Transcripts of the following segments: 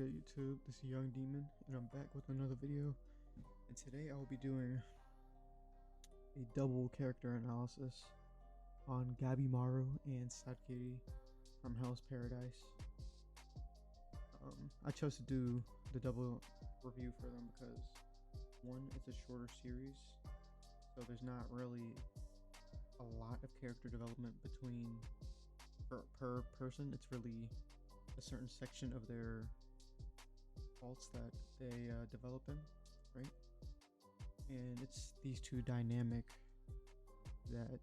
good, YouTube? This is Young Demon, and I'm back with another video. And today I will be doing a double character analysis on Gabimaru and Sagiri from Hell's Paradise. I chose to do the double review for them because, one, it's a shorter series, so there's not really a lot of character development between per person. It's really a certain section of their faults that they develop in, right? And it's these two dynamic that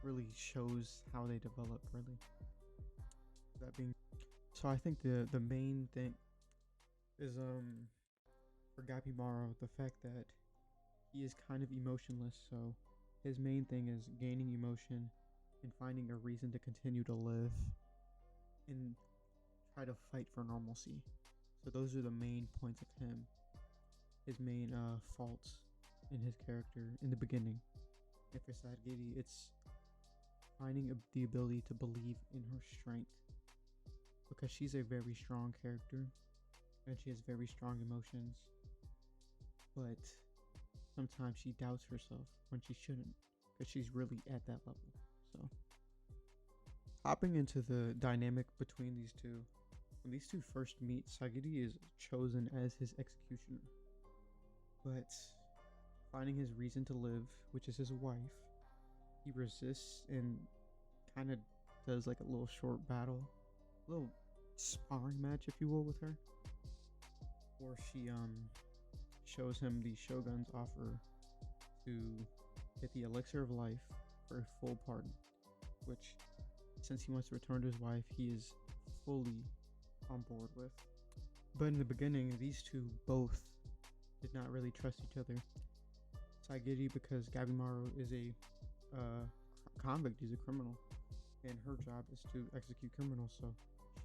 really shows how they develop, really. That being, so I think the main thing is for Gabimaru, the fact that he is kind of emotionless. So his main thing is gaining emotion and finding a reason to continue to live and try to fight for normalcy. So those are the main points of him, his main faults in his character in the beginning. And for Sagiri, it's finding the ability to believe in her strength, because she's a very strong character and she has very strong emotions, but sometimes she doubts herself when she shouldn't, because she's really at that level. So hopping into the dynamic between these two, when these two first meet, Sagiri is chosen as his executioner, but finding his reason to live, which is his wife, he resists and kind of does like a little short battle, a little sparring match, if you will, with her, or she shows him the Shogun's offer to get the elixir of life for a full pardon, which, since he wants to return to his wife, he is fully on board with. But in the beginning, these two both did not really trust each other. Sagiri, because Gabimaru is a convict, he's a criminal, and her job is to execute criminals, so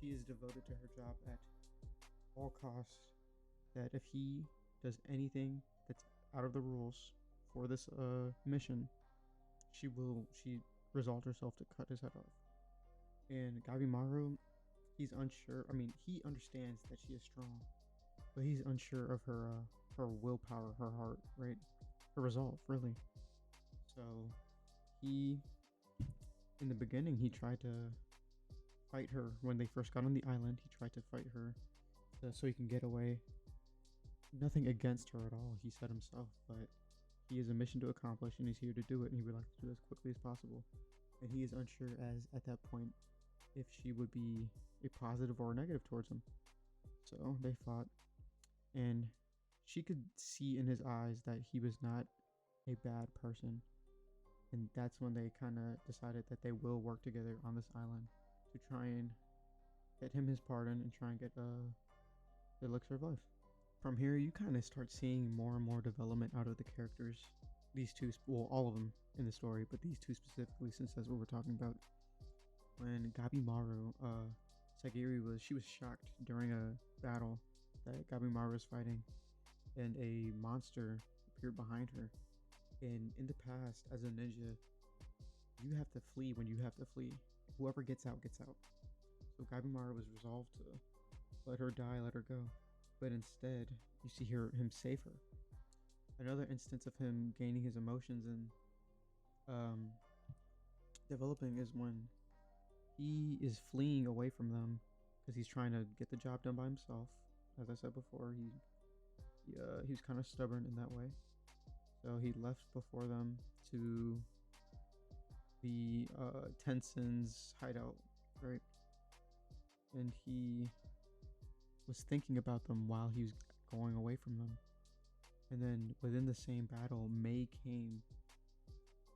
she is devoted to her job at all costs, that if he does anything that's out of the rules for this mission, she resolved herself to cut his head off. And Gabimaru, he's unsure. I mean, he understands that she is strong, but he's unsure of her willpower, her heart, right? Her resolve, really. So he, in the beginning, he tried to fight her when they first got on the island. He tried to fight her so he can get away. Nothing against her at all, he said himself, but he has a mission to accomplish and he's here to do it, and he would like to do it as quickly as possible. And he is unsure at that point if she would be a positive or a negative towards him. So they fought, and she could see in his eyes that he was not a bad person, and that's when they kind of decided that they will work together on this island to try and get him his pardon and try and get the elixir of life. From here, you kind of start seeing more and more development out of the characters. These two, well, all of them in the story, but these two specifically, since that's what we're talking about. When Gabimaru, Sagiri was shocked during a battle that Gabimaru was fighting, and a monster appeared behind her. And in the past, as a ninja, you have to flee when you have to flee. Whoever gets out, gets out. So Gabimaru was resolved to let her die, let her go. But instead, you see him save her. Another instance of him gaining his emotions and developing is when he is fleeing away from them because he's trying to get the job done by himself. As I said before, he was kind of stubborn in that way. So he left before them to the Tensen's hideout, right? And he was thinking about them while he was going away from them. And then within the same battle, Mei came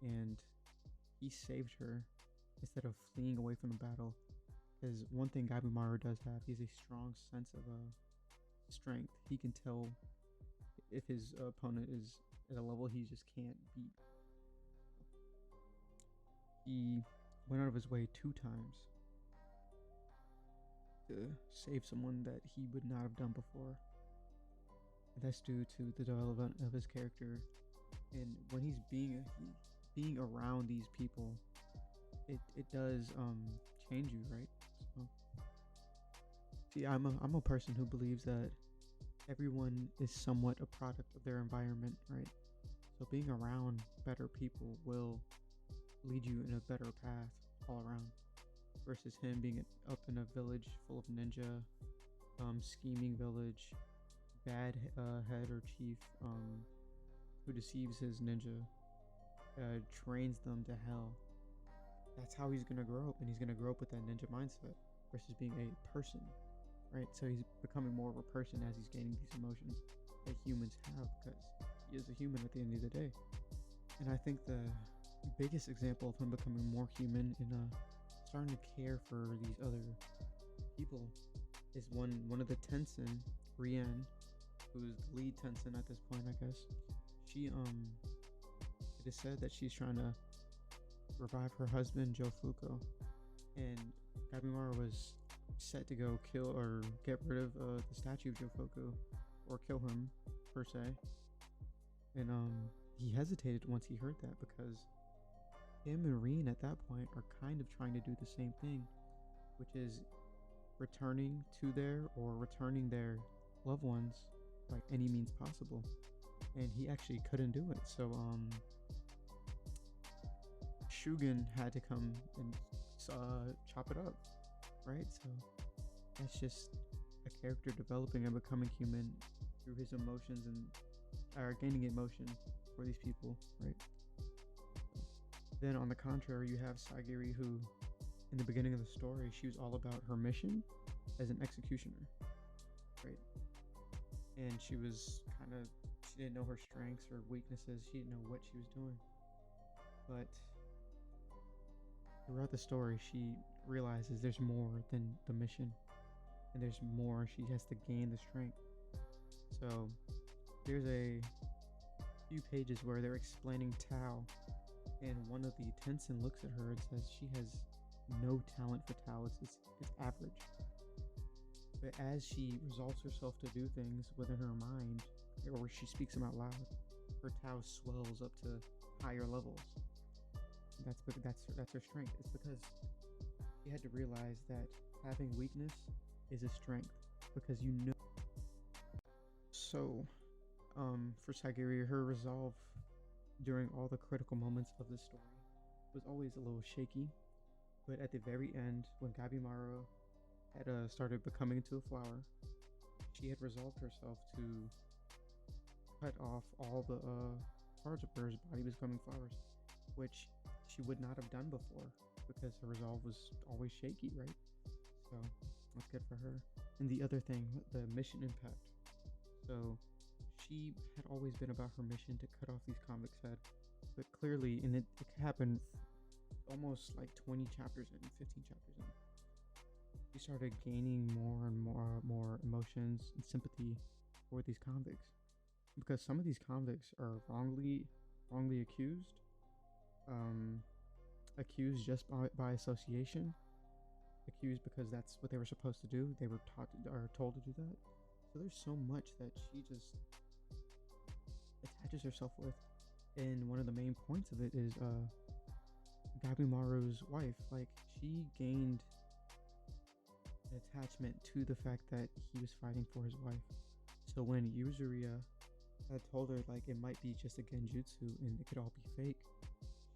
and he saved her instead of fleeing away from the battle. Because one thing Gabimaru does have, he has a strong sense of strength. He can tell if his opponent is at a level he just can't beat. He went out of his way 2 times to save someone that he would not have done before. And that's due to the development of his character. And when he's being around these people, it does change you, right? So See, I'm a person who believes that everyone is somewhat a product of their environment, right? So being around better people will lead you in a better path all around. Versus him being up in a village full of ninja, scheming village, bad head or chief, who deceives his ninja, trains them to hell. That's how he's gonna grow up, and he's gonna grow up with that ninja mindset versus being a person, right? So he's becoming more of a person as he's gaining these emotions that humans have because he is a human at the end of the day. And I think the biggest example of him becoming more human and starting to care for these other people is one of the Tensen, Rian, who's the lead Tensen at this point, I guess. She it is said that she's trying to revive her husband Jofuko, and Gabimaru was set to go kill or get rid of the statue of Jofuko, or kill him per se. And he hesitated once he heard that because him and Reen at that point are kind of trying to do the same thing, which is returning their loved ones by any means possible. And he actually couldn't do it. So Shugen had to come and chop it up, right? So that's just a character developing and becoming human through his emotions and gaining emotion for these people, right? Then on the contrary, you have Sagiri, who in the beginning of the story, she was all about her mission as an executioner, right? And she didn't know her strengths or weaknesses. She didn't know what she was doing. But throughout the story, she realizes there's more than the mission, and there's more. She has to gain the strength. So there's a few pages where they're explaining Tao, and one of the Tensen looks at her and says she has no talent for Tao. It's average. But as she resolves herself to do things within her mind, or she speaks them out loud, her Tao swells up to higher levels. That's her strength. It's because she had to realize that having weakness is a strength, because you know. So, for Sagiri, her resolve during all the critical moments of the story was always a little shaky. But at the very end, when Gabimaru had started becoming into a flower, she had resolved herself to cut off all the parts of her body becoming flowers, which she would not have done before because her resolve was always shaky, right? So that's good for her. And the other thing, the mission impact. So she had always been about her mission to cut off these convicts' head, but clearly, and it happened almost like 20 chapters in, 15 chapters in, she started gaining more and more emotions and sympathy for these convicts, because some of these convicts are wrongly accused, accused just by association, accused because that's what they were supposed to do. They were taught or told to do that. So there's so much that she just attaches herself with, and one of the main points of it is Gabimaru's wife. Like, she gained an attachment to the fact that he was fighting for his wife. So when Yuzuriya had told her like it might be just a genjutsu and it could all be fake,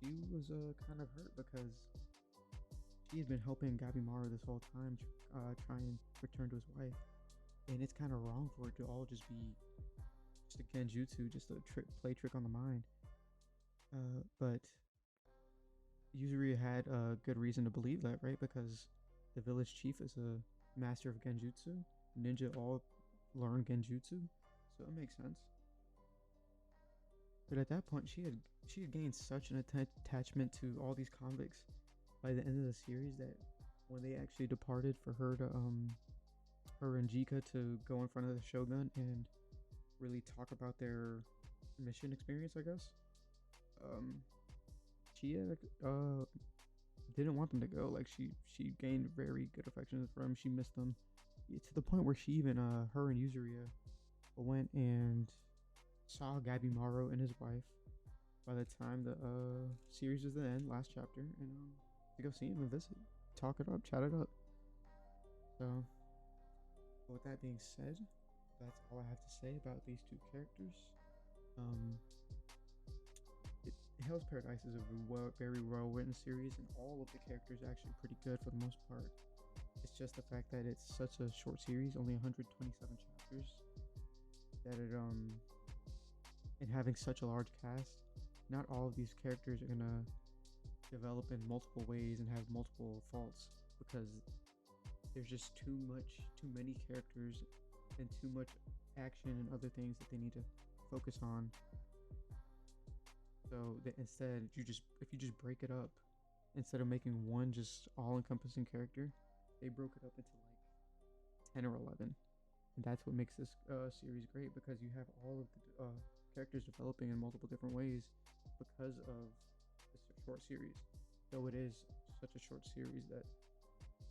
she was kind of hurt because she had been helping Gabimaru this whole time, try and return to his wife. And it's kind of wrong for it to all just be just a genjutsu, just a play trick on the mind. But Yuzuriya had a good reason to believe that, right? Because the village chief is a master of genjutsu. Ninja all learn genjutsu, so it makes sense. But at that point, she had gained such an attachment to all these convicts by the end of the series that when they actually departed for her to her and Jika to go in front of the Shogun and really talk about their mission experience, I guess, she didn't want them to go. Like, she gained very good affections for them. She missed them, to the point where she even her and Yuzuriya went and saw Gabimaru and his wife by the time the series was the end, last chapter, and to go see him and visit, talk it up, chat it up. So With that being said, that's all I have to say about these two characters. Um, Hell's Paradise is a very well written series, and all of the characters are actually pretty good for the most part. It's just the fact that it's such a short series, only 127 chapters, that and having such a large cast, not all of these characters are gonna develop in multiple ways and have multiple faults, because there's just too many characters and too much action and other things that they need to focus on. So that instead, if you just break it up, instead of making one just all-encompassing character, they broke it up into like 10 or 11, and that's what makes this series great, because you have all of the characters developing in multiple different ways because of this short series. Though it is such a short series that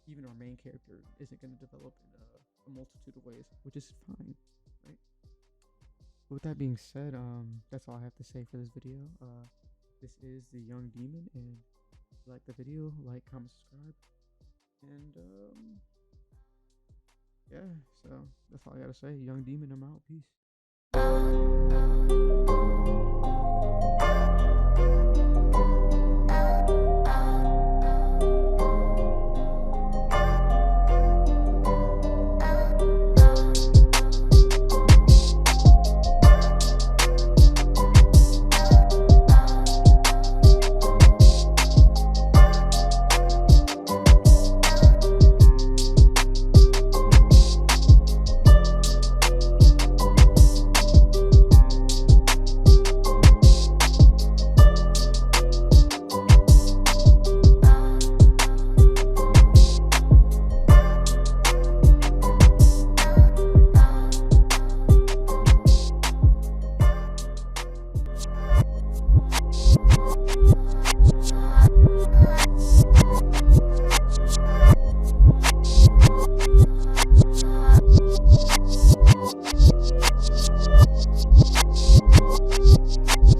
even our main character isn't going to develop in a multitude of ways, which is fine, right? With that being said, that's all I have to say for this video. This is the Young Demon, and if you like the video, like, comment, subscribe, and yeah, so that's all I gotta say. Young Demon, I'm out. Peace.